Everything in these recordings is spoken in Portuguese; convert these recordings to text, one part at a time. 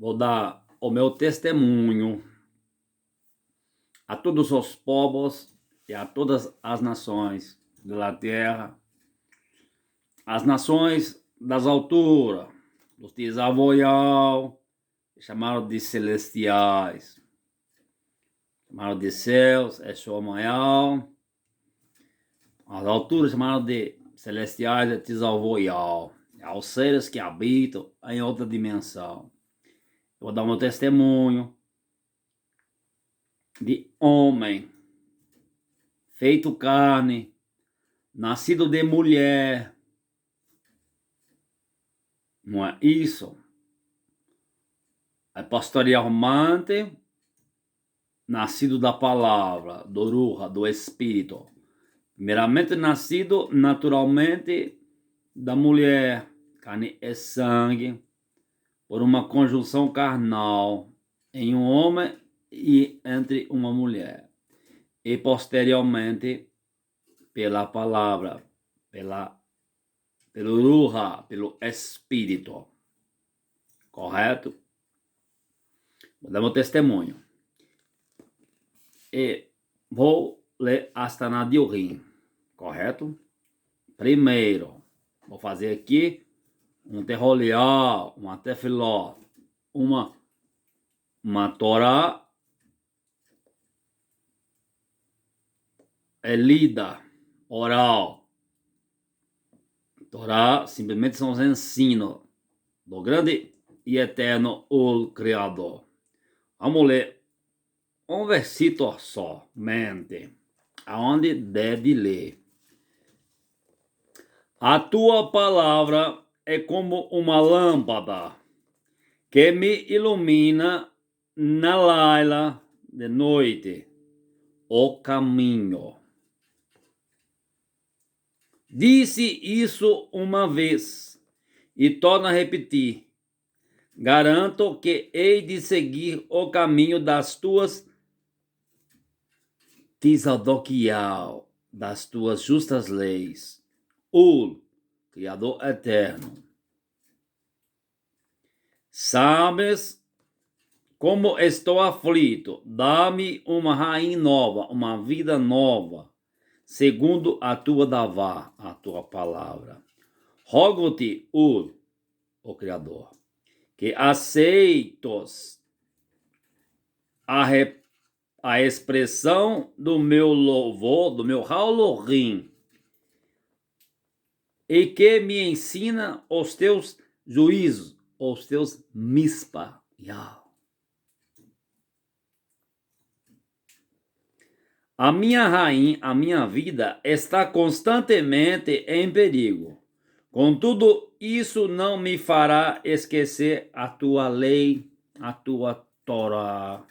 vou dar o meu testemunho a todos os povos e a todas as nações da terra, as nações das alturas, os desavoial, chamaram de celestiais, chamaram de céus, é Shomayal, as alturas chamaram de celestiais, é Tizavoial, aos seres que habitam em outra dimensão. Eu vou dar meu testemunho de homem, feito carne, nascido de mulher. Não é isso? É posteriormente, nascido da palavra, do Ruha, do Espírito. Primeiramente nascido naturalmente da mulher, carne e sangue, por uma conjunção carnal em um homem e entre uma mulher. E posteriormente, pela palavra, pelo Ruha, pelo Espírito. Correto? Vou dar meu testemunho. E vou ler hasta na Diorim. Correto? Primeiro, vou fazer aqui um terrolial, uma tefiló, uma Torá é lida, oral. Torá simplesmente são os ensinos do grande e eterno o Criador. Vamos ler um versículo somente, aonde deve ler. A tua palavra é como uma lâmpada que me ilumina na laila de noite, o caminho. Disse isso uma vez e torno a repetir. Garanto que hei de seguir o caminho das tuas Tisadokial, das tuas justas leis. Criador eterno. Sabes como estou aflito. Dá-me uma rainha nova, uma vida nova, segundo a tua davá, a tua palavra. Rogo-te, o Criador, que aceitos a expressão do meu louvor, do meu Halorim, e que me ensina os teus juízos, os teus mispa. A minha rainha, a minha vida está constantemente em perigo. Contudo, isso não me fará esquecer a tua lei, a tua Torá.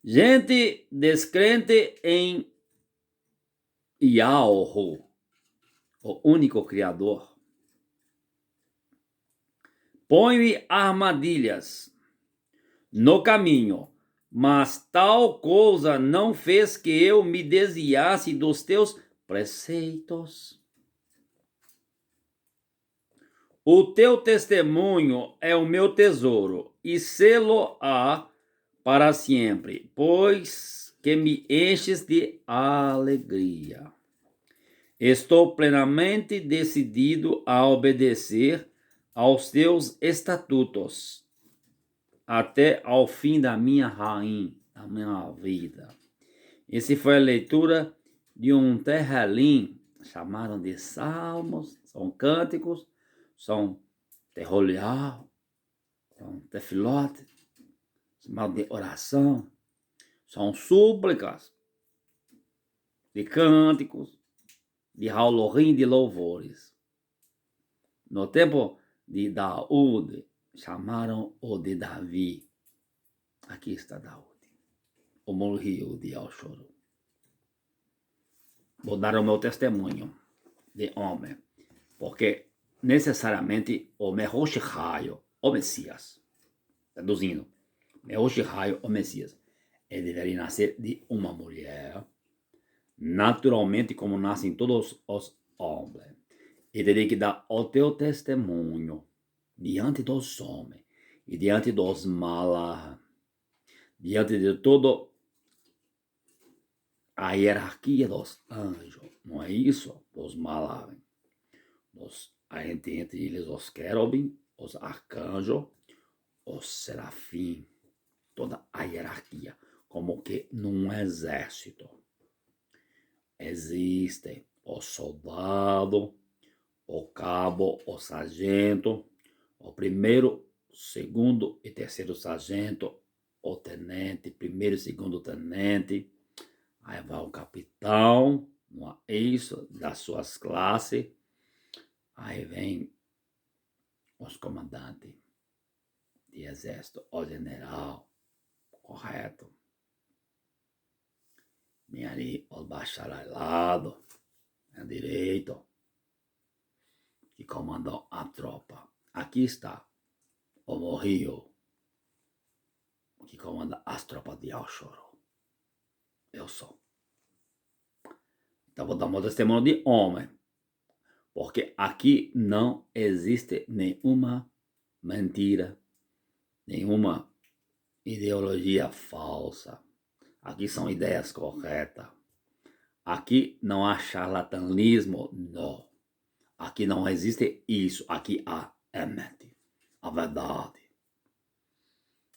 Gente descrente em Yahweh, o único Criador, põe-me armadilhas no caminho, mas tal coisa não fez que eu me desviasse dos teus preceitos. O teu testemunho é o meu tesouro, e selo-á para sempre, pois que me enches de alegria. Estou plenamente decidido a obedecer aos teus estatutos, até ao fim da minha rainha, da minha vida. Essa foi a leitura de um terrelim, chamaram de salmos, são cânticos, são terrolial, são tefilote, chamado de oração, são súplicas, de cânticos, de halorim, de louvores. No tempo de Daúde, chamaram-o de Davi. Aqui está Daúde, o morreu de Alchoro. Vou dar o meu testemunho de homem, porque necessariamente o Mehoshihaio, o Messias, traduzindo, Mehoshihaio, o Messias, ele deveria nascer de uma mulher, naturalmente como nascem todos os homens. e terei que dar o teu testemunho diante dos homens e diante dos malas, diante de toda a hierarquia dos anjos, não é isso? Os malas, a gente entre eles os querubim, os arcanjos, os serafim, toda a hierarquia, como que num exército. Existe o soldado, o cabo, o sargento, o primeiro, segundo e terceiro sargento, o tenente, primeiro e segundo tenente, aí vai o capitão, não é isso, das suas classes, aí vem os comandantes de exército, o general, correto? Vem ali os bacharelados, à direita, que comandam a tropa. Aqui está o Morrio, que comanda as tropas de Alchoro. Eu sou. Então vou dar meu testemunho de homem, porque aqui não existe nenhuma mentira, nenhuma ideologia falsa. Aqui são ideias corretas. Aqui não há charlatanismo, não. Aqui não existe isso. Aqui há emet, a verdade.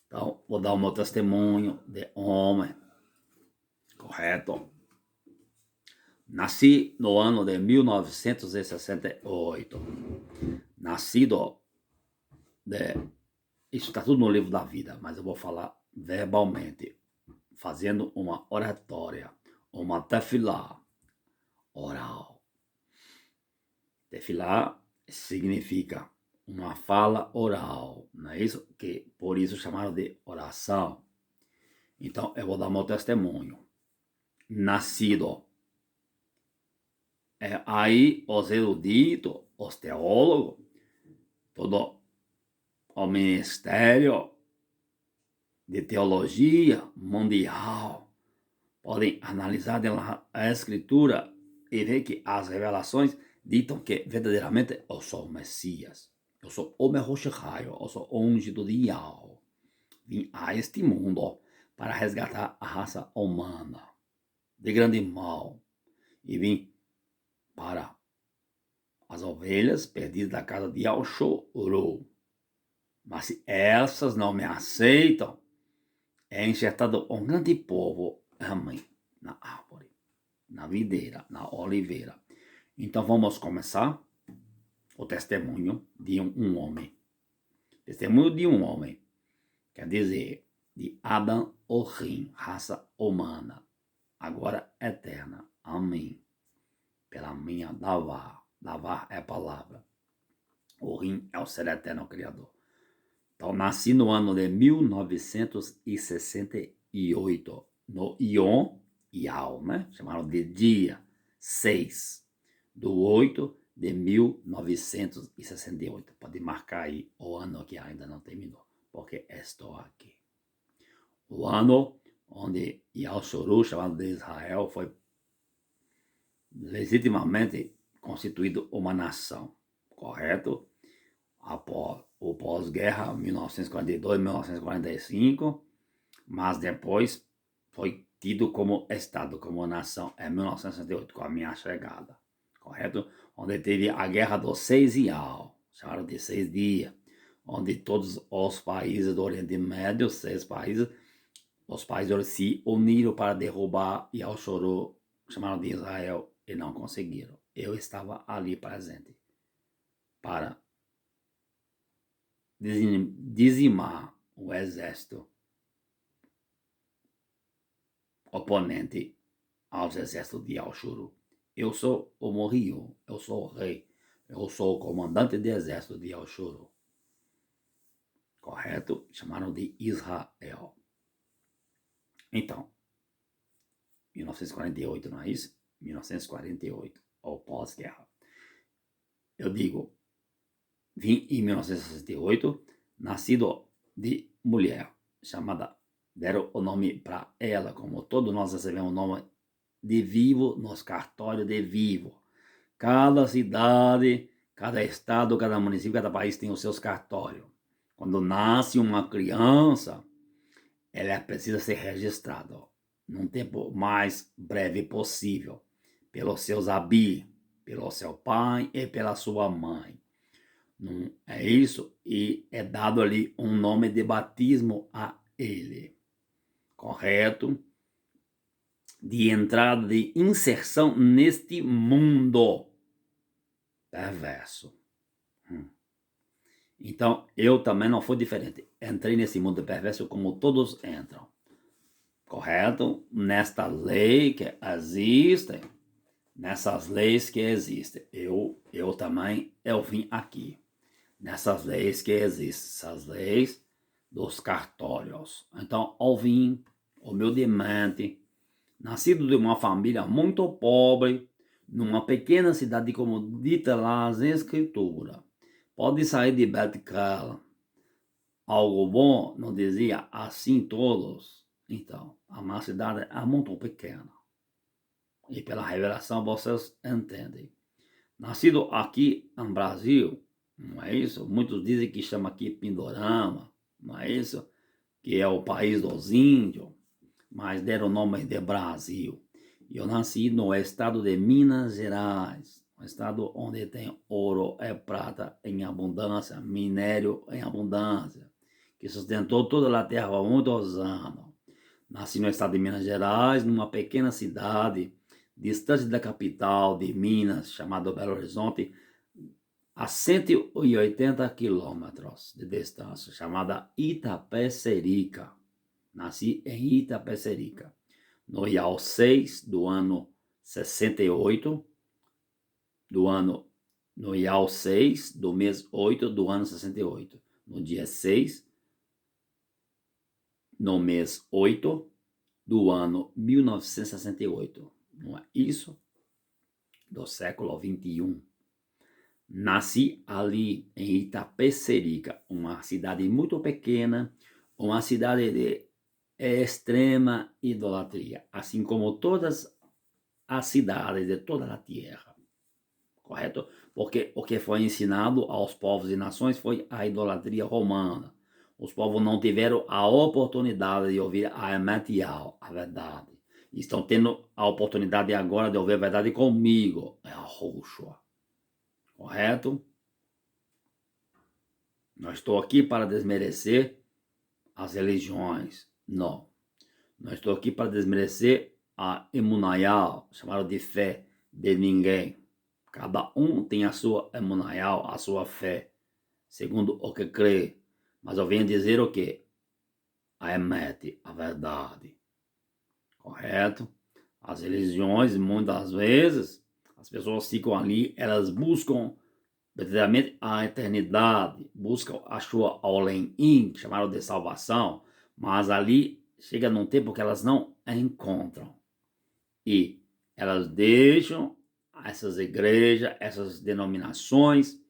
Então, vou dar o meu testemunho de homem. Correto? Nasci no ano de 1968. Nascido de... Isso está tudo no livro da vida, mas eu vou falar verbalmente, fazendo uma oratória, uma tefilá oral. Tefilá significa uma fala oral, não é isso? Que por isso chamaram de oração. Então, eu vou dar meu testemunho. Nascido. Aí, os eruditos, os teólogos, todo o Ministério de Teologia Mundial podem analisar a Escritura e ver que as revelações ditam que verdadeiramente eu sou o Messias. Eu sou o Mehoshachaio, eu sou o ungido de Yahweh. Vim a este mundo para resgatar a raça humana de grande mal. E vim para as ovelhas perdidas da casa de Alchorô. Mas se essas não me aceitam, é enxertado um grande povo, amém, na árvore, na videira, na oliveira. Então vamos começar o testemunho de um homem. Testemunho de um homem, quer dizer, de Adam Orim, raça humana, agora eterna. Amém. Pela minha Davar. Davar é a palavra. Orim é o ser eterno criador. Então, nasci no ano de 1968, no Yom Yal, né? Chamaram de dia 6 do 8 de 1968. Pode marcar aí o ano que ainda não terminou, porque estou aqui. O ano onde Yahshua, chamado de Israel, foi legitimamente constituído uma nação, correto? Após o pós-guerra, 1942, 1945, mas depois foi tido como Estado, como nação, em 1968, com a minha chegada, correto? Onde teve a Guerra dos 6 Yal, chamaram de 6 dias, onde todos os países do Oriente Médio, 6 países, os países se uniram para derrubar Yahshua, chamaram de Israel, e não conseguiram. Eu estava ali presente para dizimar o exército oponente aos exércitos de Alchuru. Eu sou o Morrio, eu sou o rei, eu sou o comandante de exército de Alchuru. Correto? Chamaram de Israel. Então, 1948, não é isso? 1948, ou pós-guerra. Eu digo, vim em 1968, nascido de mulher, chamada, deram o nome para ela, como todos nós recebemos o nome de vivo nos cartórios de vivo. Cada cidade Cada estado, cada município, cada país tem os seus cartórios. Quando nasce uma criança, ela precisa ser registrada num tempo mais breve possível, pelos seus abi, pelo seu pai e pela sua mãe. Não é isso? E é dado ali um nome de batismo a ele. Correto? De entrada, de inserção neste mundo perverso. Então, eu também não fui diferente. Entrei nesse mundo perverso como todos entram. Correto? Nesta lei que existe, nessas leis que existem, eu também, eu vim aqui. Nessas leis que existem, essas leis dos cartórios. Então, eu vim, humildemente, nascido de uma família muito pobre, numa pequena cidade, como dita lá as escrituras. Pode sair de Betcal algo bom, não dizia assim todos. Então, a minha cidade é muito pequena. E pela revelação vocês entendem. Nascido aqui no Brasil, não é isso? Muitos dizem que chama aqui Pindorama, não é isso? Que é o país dos índios, mas deram o nome de Brasil. Eu nasci no estado de Minas Gerais, um estado onde tem ouro e prata em abundância, minério em abundância, que sustentou toda a terra há muitos anos. Nasci no estado de Minas Gerais, numa pequena cidade, distante da capital de Minas, chamada Belo Horizonte, a 180 quilômetros de distância, chamada Itapecerica. Nasci em Itapecerica, no IAL 6 do ano 68, no IAL 6 do mês 8 do ano 68, no dia 6, no mês 8 do ano 1968, não é isso? Do século 21. Nasci ali em Itapecerica, uma cidade muito pequena, uma cidade de extrema idolatria, assim como todas as cidades de toda a terra, correto? Porque o que foi ensinado aos povos e nações foi a idolatria romana. Os povos não tiveram a oportunidade de ouvir a Emetial, a verdade. Estão tendo a oportunidade agora de ouvir a verdade comigo, é a Roshua. Correto? Não estou aqui para desmerecer as religiões, não. Não estou aqui para desmerecer a emunayal, chamada de fé, de ninguém. Cada um tem a sua emunayal, a sua fé, segundo o que crê. Mas eu venho dizer o quê? A emet, a verdade. Correto? As religiões, muitas vezes, as pessoas ficam ali, elas buscam verdadeiramente a eternidade, buscam a sua Olen-in, chamaram de salvação, mas ali chega num tempo que elas não a encontram. E elas deixam essas igrejas, essas denominações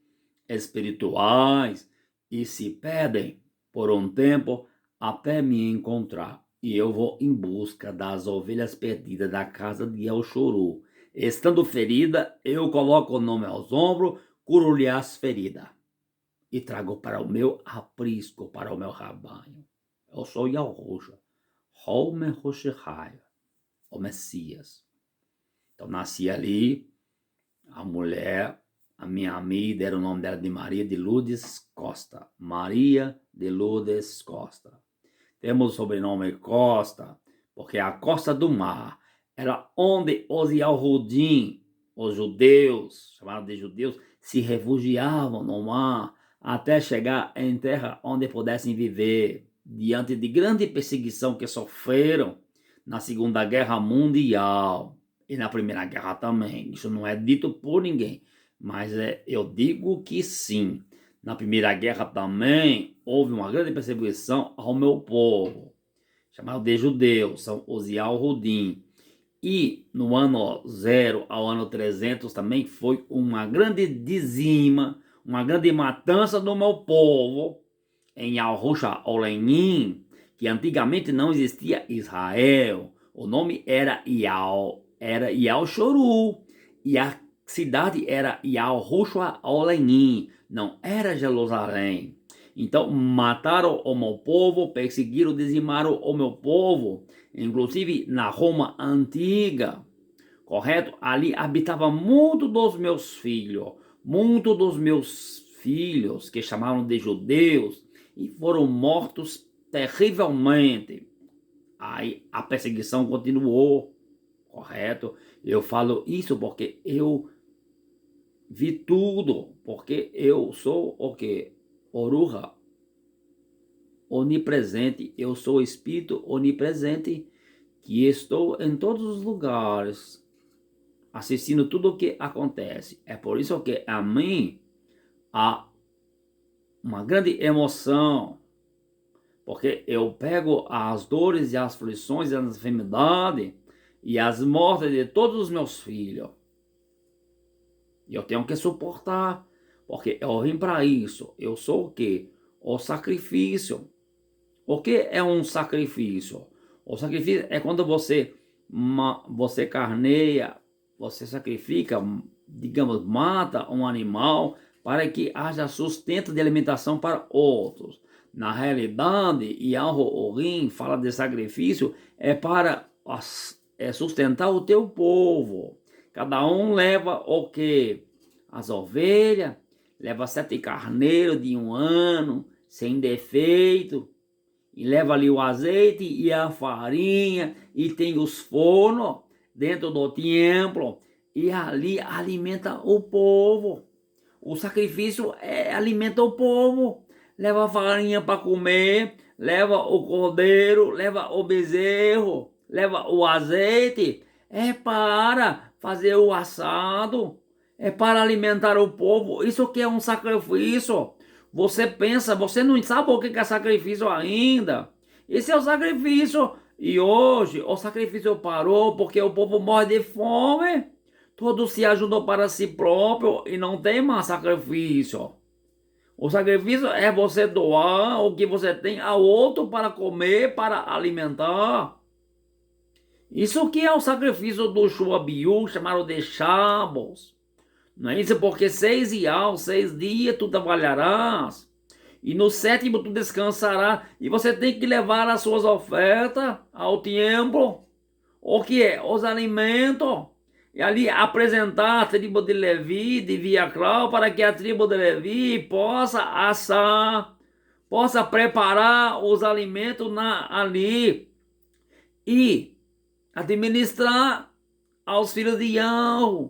espirituais e se perdem por um tempo até me encontrar. E eu vou em busca das ovelhas perdidas da casa de El Chorô. Estando ferida, eu coloco o nome aos ombros, curo-lhe as feridas e trago para o meu aprisco, para o meu rebanho. Eu sou Yahushua, Homer Hoshechai, o Messias. Então nasci ali, a mulher, a minha amiga, deram o nome dela de Maria de Lourdes Costa. Maria de Lourdes Costa. Temos o sobrenome Costa, porque a costa do mar era onde os Yahudim, os judeus, chamados de judeus, se refugiavam no mar até chegar em terra onde pudessem viver, diante de grande perseguição que sofreram na Segunda Guerra Mundial e na Primeira Guerra também. Isso não é dito por ninguém, mas eu digo que sim. Na Primeira Guerra também houve uma grande perseguição ao meu povo, chamado de judeus, são os Yahudim. E no ano 0 ao ano 300 também foi uma grande dizima, uma grande matança do meu povo em Yahushua Olenim, que antigamente não existia Israel. O nome era Yal Choru. E cidade era Yahushua Olenim, não era Jerusalém. Então mataram o meu povo, perseguiram, dizimaram o meu povo, inclusive na Roma antiga, correto? Ali habitava muito dos meus filhos que chamavam de judeus e foram mortos terrivelmente. Aí a perseguição continuou, correto? Eu falo isso porque eu vi tudo, porque eu sou o que? Oruha, onipresente, eu sou o espírito onipresente que estou em todos os lugares, assistindo tudo o que acontece. É por isso que a mim há uma grande emoção, porque eu pego as dores e as aflições e as enfermidades e as mortes de todos os meus filhos. E eu tenho que suportar, porque eu vim para isso. Eu sou o quê? O sacrifício. O que é um sacrifício? O sacrifício é quando você carneia, você sacrifica, digamos, mata um animal para que haja sustento de alimentação para outros. Na realidade, Yahweh Orim fala de sacrifício é para sustentar o teu povo. Cada um leva o que? As ovelhas, leva 7 carneiros de 1 ano, sem defeito, e leva ali o azeite e a farinha, e tem os fornos dentro do templo, e ali alimenta o povo. O sacrifício alimenta o povo. Leva a farinha para comer, leva o cordeiro, leva o bezerro, leva o azeite. É para fazer o assado, é para alimentar o povo. Isso que é um sacrifício. Você pensa, você não sabe o que é sacrifício ainda. Esse é o sacrifício. E hoje o sacrifício parou porque o povo morre de fome. Todos se ajudam para si próprio e não tem mais sacrifício. O sacrifício é você doar o que você tem ao outro para comer, para alimentar. Isso que é o sacrifício do Shuabiú, chamado de Shabbos. Não é isso? Porque 6 dias tu trabalharás, e no 7º tu descansarás, e você tem que levar as suas ofertas ao templo. O que é? Os alimentos. E ali apresentar a tribo de Levi, de Viaclau, para que a tribo de Levi possa assar, possa preparar os alimentos ali e administrar aos filhos de Yahweh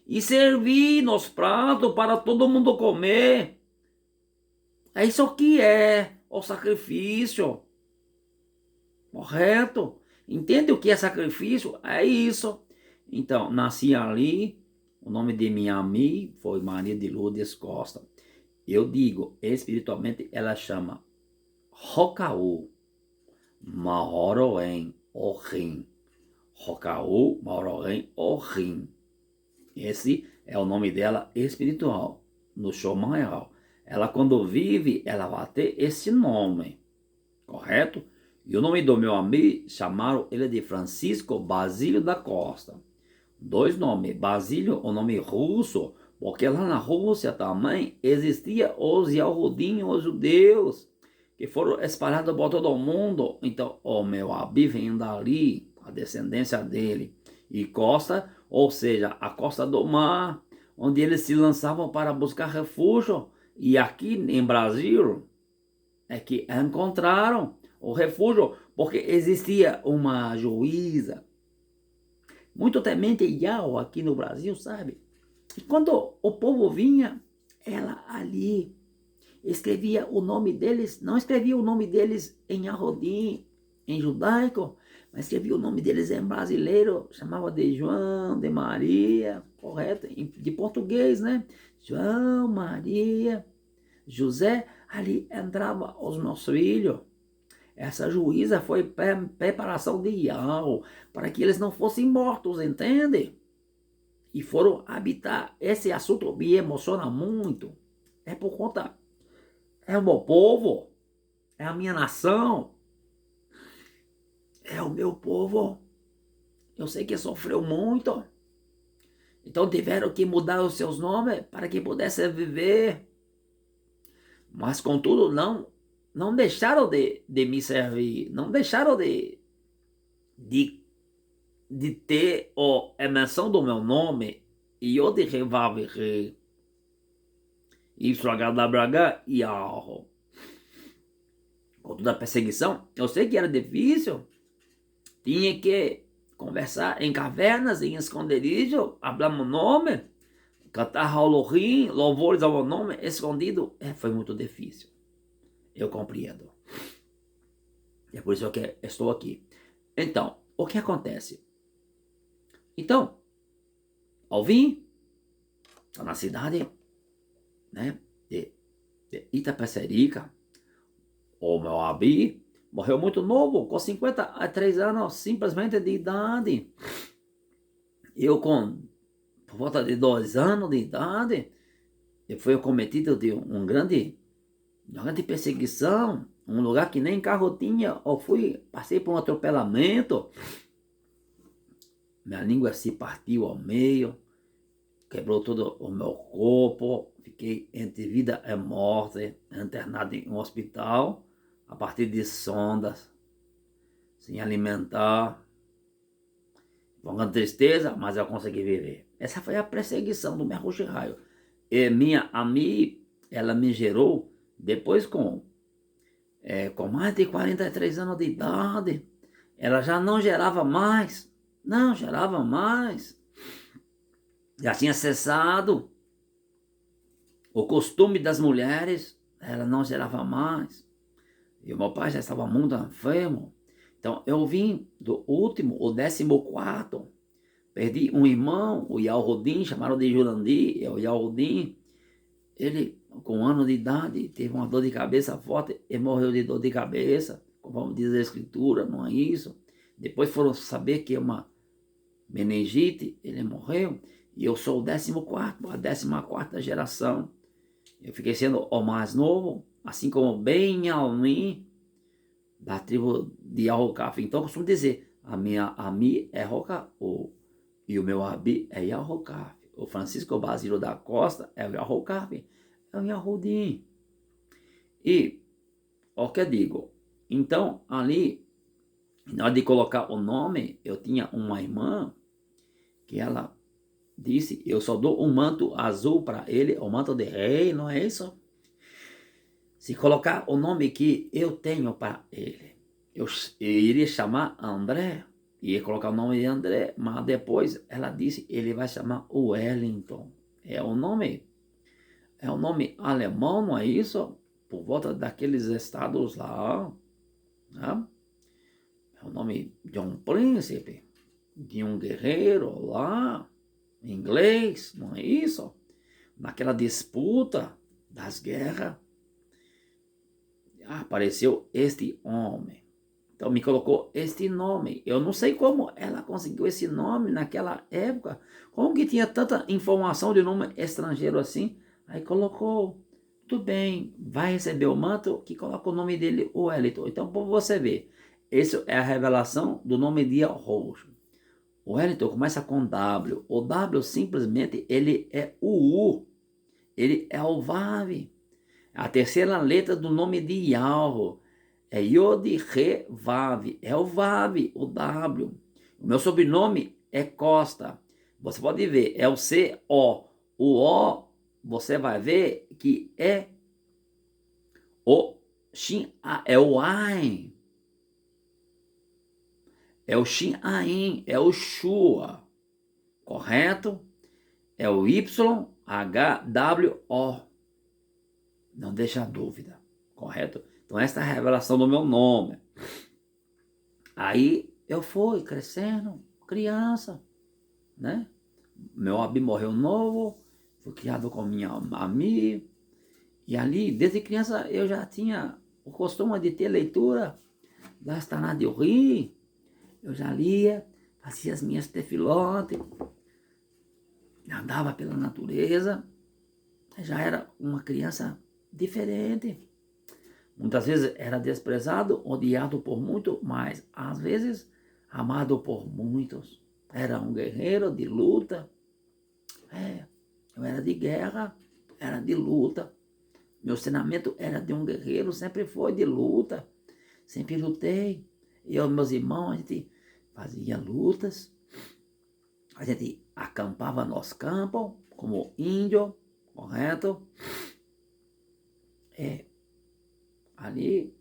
e servir nos pratos para todo mundo comer. É isso que é o sacrifício, correto? Entende o que é sacrifício? É isso. Então, nasci ali, o nome de minha mãe foi Maria de Lourdes Costa. Eu digo, espiritualmente, ela chama Rocaú Mahoroem Ohim. Rocaú Mahoroem Ohim. Esse é o nome dela espiritual, no Shomayal. Ela, quando vive, ela vai ter esse nome, correto? E o nome do meu amigo, chamaram ele de Francisco Basílio da Costa. 2 nomes. Basílio, o nome russo, porque lá na Rússia também existia os Yahudim, os judeus, que foram espalhados por todo o mundo. Então, o meu Abi vem dali, a descendência dele. E Costa, ou seja, a costa do mar, onde eles se lançavam para buscar refúgio. E aqui em Brasil é que encontraram o refúgio, porque existia uma juíza muito temente Yahweh aqui no Brasil, sabe? E quando o povo vinha, ela ali escrevia o nome deles, não escrevia o nome deles em Yahodim, em judaico, mas escrevia o nome deles em brasileiro, chamava de João, de Maria, correto? De português, né? João, Maria, José, ali entrava os meus filhos. Essa juíza foi preparação de Yahweh para que eles não fossem mortos, entende? E foram habitar. Esse assunto me emociona muito. É por conta. É o meu povo. É a minha nação. É o meu povo. Eu sei que sofreu muito. Então tiveram que mudar os seus nomes para que pudessem viver. Mas contudo não deixaram de me servir, não deixaram de, de ter a menção do meu nome e eu de reviver. YHWH e Yahoo. Com toda a perseguição, eu sei que era difícil. Tinha que conversar em cavernas, em esconderijo, falar meu nome, cantar Halloween, louvores ao meu nome, escondido. Foi muito difícil. Eu compreendo. É por isso que estou aqui. Então, o que acontece? Então, ao vir na cidade, né, de Itapecerica, o meu abi morreu muito novo, com 53 anos simplesmente de idade. Eu por volta de 2 anos de idade, eu fui cometido de uma grande perseguição, um lugar que nem carro tinha, passei por um atropelamento, minha língua se partiu ao meio, quebrou todo o meu corpo, fiquei entre vida e morte, internado em um hospital, a partir de sondas, sem alimentar, com grande tristeza, mas eu consegui viver. Essa foi a perseguição do Mercúrio Raio. E minha amiga, ela me gerou, depois com mais de 43 anos de idade, ela já não gerava mais, já tinha cessado o costume das mulheres, ela não gerava mais, e o meu pai já estava muito enfermo. Então eu vim do último, o 14º, perdi um irmão, o Yalrodin, chamaram de Jurandi, é o Yalrodin. Ele, com 1 ano de idade, teve uma dor de cabeça forte e morreu de dor de cabeça, conforme diz a escritura, não é isso? Depois foram saber que é uma meningite, ele morreu, e eu sou o 14º, a 14ª geração. Eu fiquei sendo o mais novo, assim como Ben-Yalmin, da tribo de Arrocaf. Então eu costumo dizer, a minha Ami é Roca, e o meu Abi é Yarrocaf. O Francisco Basílio da Costa é o Yarrocaf, é o Yahudi. E, o que eu digo? Então, ali, na hora de colocar o nome, eu tinha uma irmã que ela disse, eu só dou um manto azul para ele, o manto de rei, não é isso? Se colocar o nome que eu tenho para ele, eu iria chamar André, ia colocar o nome de André, mas depois ela disse, ele vai chamar Wellington. É um nome alemão, não é isso? Por volta daqueles estados lá, né? É o nome de um príncipe, de um guerreiro lá, inglês, não é isso? Naquela disputa das guerras, apareceu este homem. Então me colocou este nome. Eu não sei como ela conseguiu esse nome naquela época. Como que tinha tanta informação de nome estrangeiro assim? Aí colocou, tudo bem, vai receber o manto que coloca o nome dele, o Wellington. Então, por você ver, essa é a revelação do nome de Roxo. O Wellington começa com W. O W simplesmente ele é o U. Ele é o Vav. A terceira letra do nome de Yahweh é Yod, Re, Vav. É o Vav, o W. O meu sobrenome é Costa. Você pode ver, é o C-O. O O, você vai ver que é o Shin, é o Ain. É o Shin Ain, é o Shua. Correto? É o Y-H-W-O. Não deixa dúvida, correto? Então esta é a revelação do meu nome. Aí eu fui crescendo, criança, né? Meu abi morreu novo, fui criado com minha amiga. E ali, desde criança, eu já tinha o costume de ter leitura das Taná de Ori. Eu já lia, fazia as minhas tefilotes, andava pela natureza. Já era uma criança diferente. Muitas vezes era desprezado, odiado por muitos, mas às vezes amado por muitos. Era um guerreiro de luta. Eu era de guerra, era de luta. Meu treinamento era de um guerreiro, sempre foi de luta. Sempre lutei. Eu e meus irmãos, a gente fazia lutas. A gente acampava nos campos, como índio, correto? Ali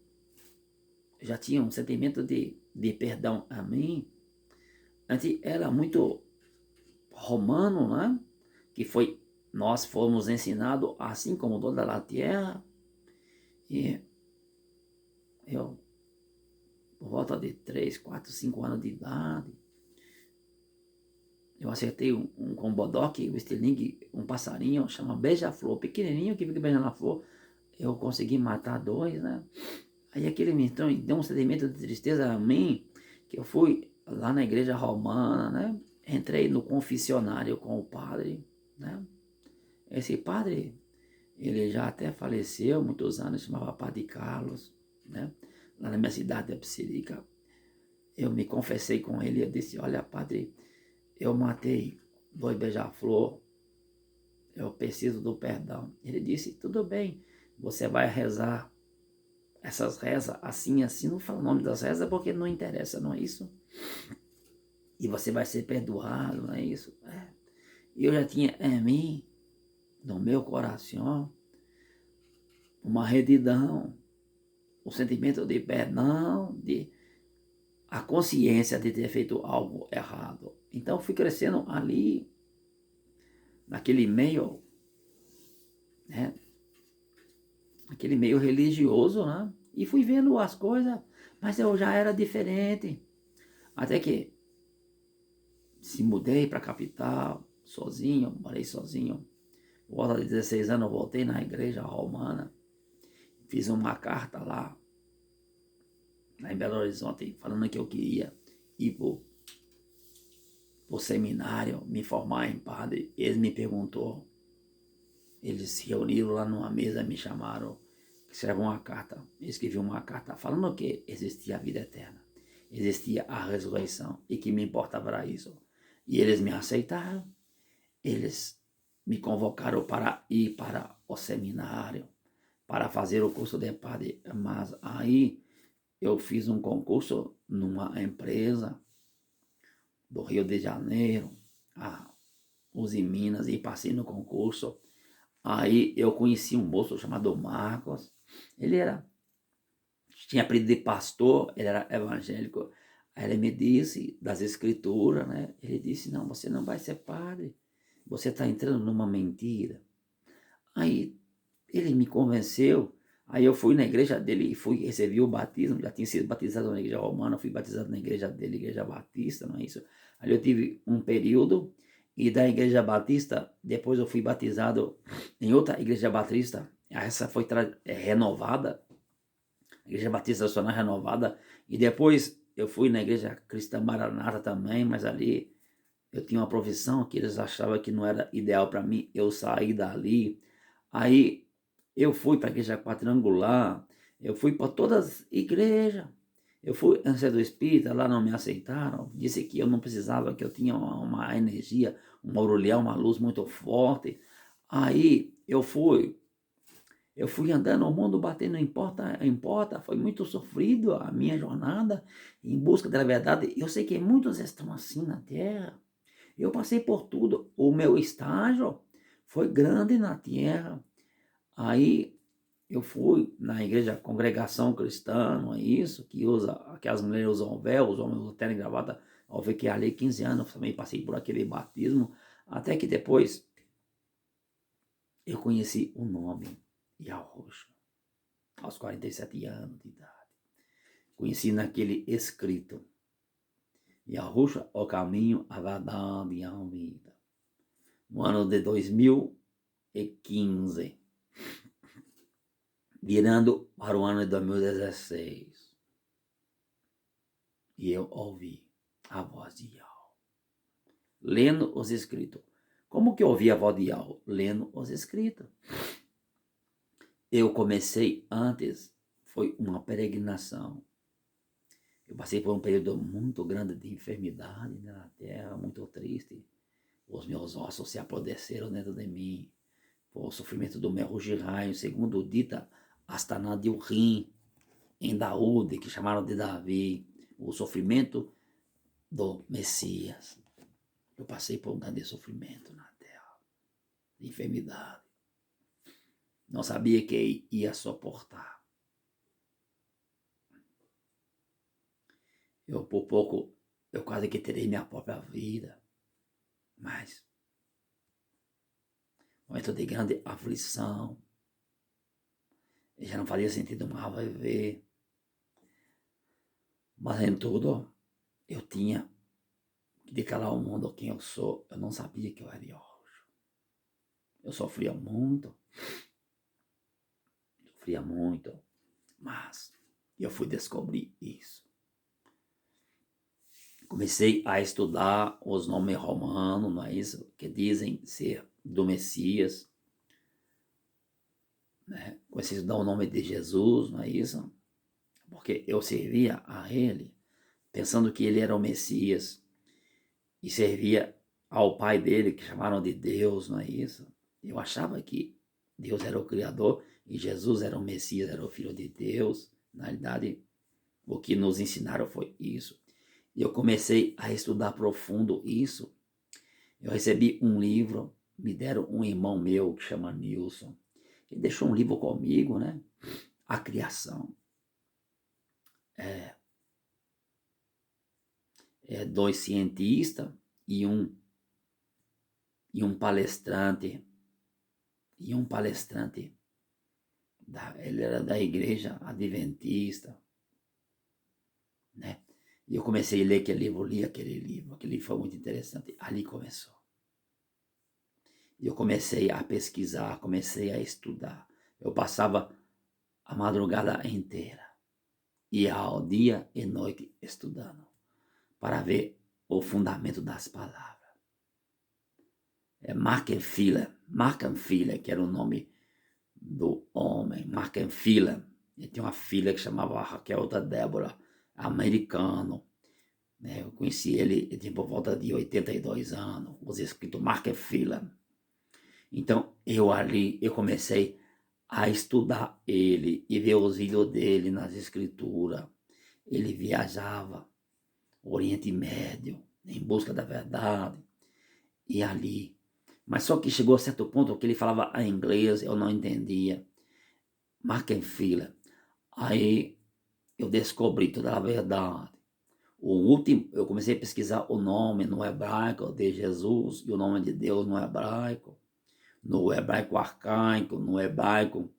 já tinha um sentimento de perdão a mim. A gente era muito romano, né? Que foi, nós fomos ensinados assim como toda a terra. E eu, por volta de 3, 4, 5 anos de idade, eu acertei com um bodoque, um estilingue, um passarinho, chama beija-flor, pequenininho que fica beijando a flor. Eu consegui matar 2, né? Aí aquele me deu um sentimento de tristeza a mim, que eu fui lá na igreja romana, né? Entrei no confessionário com o padre, né? Esse padre, ele já até faleceu muitos anos, chamava Padre Carlos, né? Lá na minha cidade, Epsirica. Eu me confessei com ele, eu disse, olha, padre, eu matei 2 beija-flor, eu preciso do perdão. Ele disse, tudo bem, você vai rezar essas rezas assim, assim, não fala o nome das rezas porque não interessa, não é isso? E você vai ser perdoado, não é isso? E eu já tinha em mim, no meu coração, uma retidão, o sentimento de perdão, de a consciência de ter feito algo errado. Então fui crescendo ali, naquele meio, né? Aquele meio religioso, né? E fui vendo as coisas, mas eu já era diferente. Até que se mudei para a capital, sozinho, morei sozinho. Por volta de 16 anos eu voltei na igreja romana, fiz uma carta lá em Belo Horizonte, falando que eu queria ir para o seminário, me formar em padre. Eles me perguntou, eles se reuniram lá numa mesa, me chamaram, escrevam uma carta. Eu escrevi uma carta falando que existia a vida eterna, existia a ressurreição e que me importava era isso. E eles me aceitaram, eles me convocaram para ir para o seminário, para fazer o curso de padre, mas aí eu fiz um concurso numa empresa do Rio de Janeiro, a Uzi Minas, e passei no concurso. Aí eu conheci um moço chamado Marcos, ele tinha aprendido de pastor, ele era evangélico. Aí ele me disse das escrituras, né? Ele disse, não, você não vai ser padre, você está entrando numa mentira. Aí ele me convenceu, aí eu fui na igreja dele e recebi o batismo, já tinha sido batizado na igreja romana, fui batizado na igreja dele, igreja batista, não é isso? Aí eu tive um período, e da igreja batista, depois eu fui batizado em outra igreja batista, essa foi renovada, a igreja batista nacional renovada, e depois eu fui na igreja cristã Maranata também, mas ali eu tinha uma profissão que eles achavam que não era ideal para mim, eu saí dali. Aí eu fui para a igreja quadrangular, eu fui para todas as igrejas. Eu fui antes do espírita, lá não me aceitaram, disse que eu não precisava, que eu tinha uma energia, um aureolial, uma luz muito forte. Aí eu fui andando o mundo batendo em porta, foi muito sofrido a minha jornada em busca da verdade. Eu sei que muitos estão assim na terra. Eu passei por tudo. O meu estágio foi grande na terra. Aí eu fui na igreja Congregação Cristã, não é isso? Que as mulheres usam véu, os homens usam terno e gravata. Eu fiquei ali 15 anos, também passei por aquele batismo. Até que depois eu conheci o nome Yahushua, aos 47 anos de idade. Conheci naquele escrito. Yahushua, o caminho, a verdade e a vida. No ano de 2015, virando para o ano de 2016. E eu ouvi a voz de Yahweh, lendo os escritos. Como que eu ouvi a voz de Yahweh? Lendo os escritos. Eu comecei antes, foi uma peregrinação. Eu passei por um período muito grande de enfermidade na terra, muito triste. os meus ossos se apodreceram dentro de mim. Foi o sofrimento do Mehushihai, segundo dita Astana de Urim, em Daúde, que chamaram de Davi, o sofrimento do Messias. Eu passei por um grande sofrimento na terra, de enfermidade. Não sabia que ia suportar. Eu, por pouco, eu quase que terei minha própria vida. Mas, momento de grande aflição, já não fazia sentido mais viver. Mas em tudo, eu tinha que declarar ao mundo quem eu sou. Eu não sabia que eu era Yahushua. Eu sofria muito, mas eu fui descobrir isso. Comecei a estudar os nomes romanos, não é isso? Que dizem ser do Messias. Né? Comecei a estudar o nome de Jesus, não é isso? Porque eu servia a ele, pensando que ele era o Messias, e servia ao pai dele, que chamaram de Deus, não é isso? Eu achava que Deus era o Criador e Jesus era o Messias, era o Filho de Deus. Na realidade, o que nos ensinaram foi isso. E eu comecei a estudar profundo isso. Eu recebi um livro, me deram um irmão meu que chama Nilson. Ele deixou um livro comigo, né? A Criação. Dois cientistas e um palestrante. Ele era da igreja adventista, né? E eu comecei a ler aquele livro, aquele livro foi muito interessante. Ali começou. E eu comecei a pesquisar, comecei a estudar. Eu passava a madrugada inteira, ia ao dia e noite estudando, para ver o fundamento das palavras. Markenfiller, que era o nome do homem, Markenfiller. Ele tinha uma filha que chamava Raquel, outra Débora, americano. Né? Eu conheci ele tinha por volta de 82 anos, os escritos Markenfiller. Então, eu comecei a estudar ele e ver os vídeos dele nas escrituras. Ele viajava o Oriente Médio em busca da verdade. E ali. Mas só que chegou a certo ponto que ele falava em inglês, eu não entendia. Markenfiller. Aí eu descobri toda a verdade. Eu comecei a pesquisar o nome no hebraico de Jesus e o nome de Deus no hebraico arcaico, no hebraico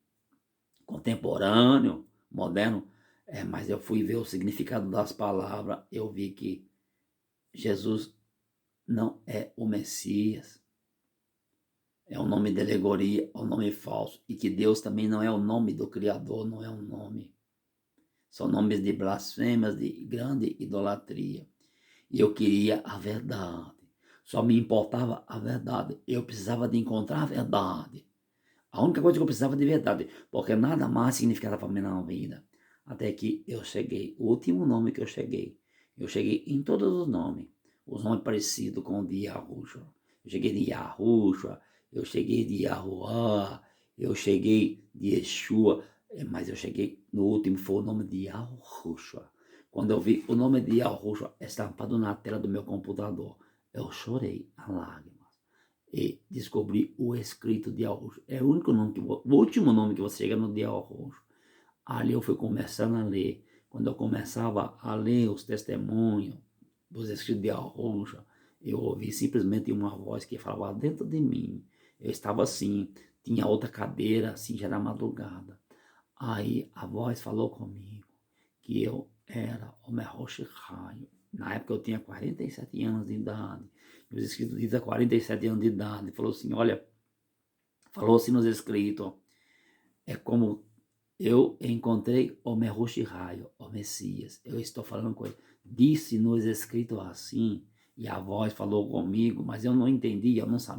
contemporâneo, moderno. Mas eu fui ver o significado das palavras, eu vi que Jesus não é o Messias. É um nome de alegoria, é um nome falso. E que Deus também não é o nome do Criador, não é um nome. São nomes de blasfêmias, de grande idolatria. E eu queria a verdade. Só me importava a verdade. Eu precisava de encontrar a verdade. A única coisa que eu precisava de verdade. Porque nada mais significava para mim na vida. Até que eu cheguei. O último nome que eu cheguei em todos os nomes. Os nomes parecidos com o de Yahushua. Eu cheguei de Yahushua. Eu cheguei de Yahuwah. Eu cheguei de Yeshua. Mas eu cheguei no último, foi o nome de Yahushua. Quando eu vi o nome de Yahushua estampado na tela do meu computador, eu chorei a lágrimas. E descobri o escrito de Yahushua. É o único nome o último nome que você chega no de Yahushua. Ali eu fui começando a ler. Quando eu começava a ler os testemunhos dos escritos de Yahushua, eu ouvi simplesmente uma voz que falava dentro de mim. Eu estava assim, tinha outra cadeira, assim, já era madrugada. Aí a voz falou comigo que eu era o Mehushihai. Na época eu tinha 47 anos de idade. Os escritos dizem 47 anos de idade. Falou assim, olha, falou assim nos escritos, é como eu encontrei o Mehushihai, o Messias. Eu estou falando com ele. Disse nos escritos assim, e a voz falou comigo, mas eu não entendi, eu não sabia.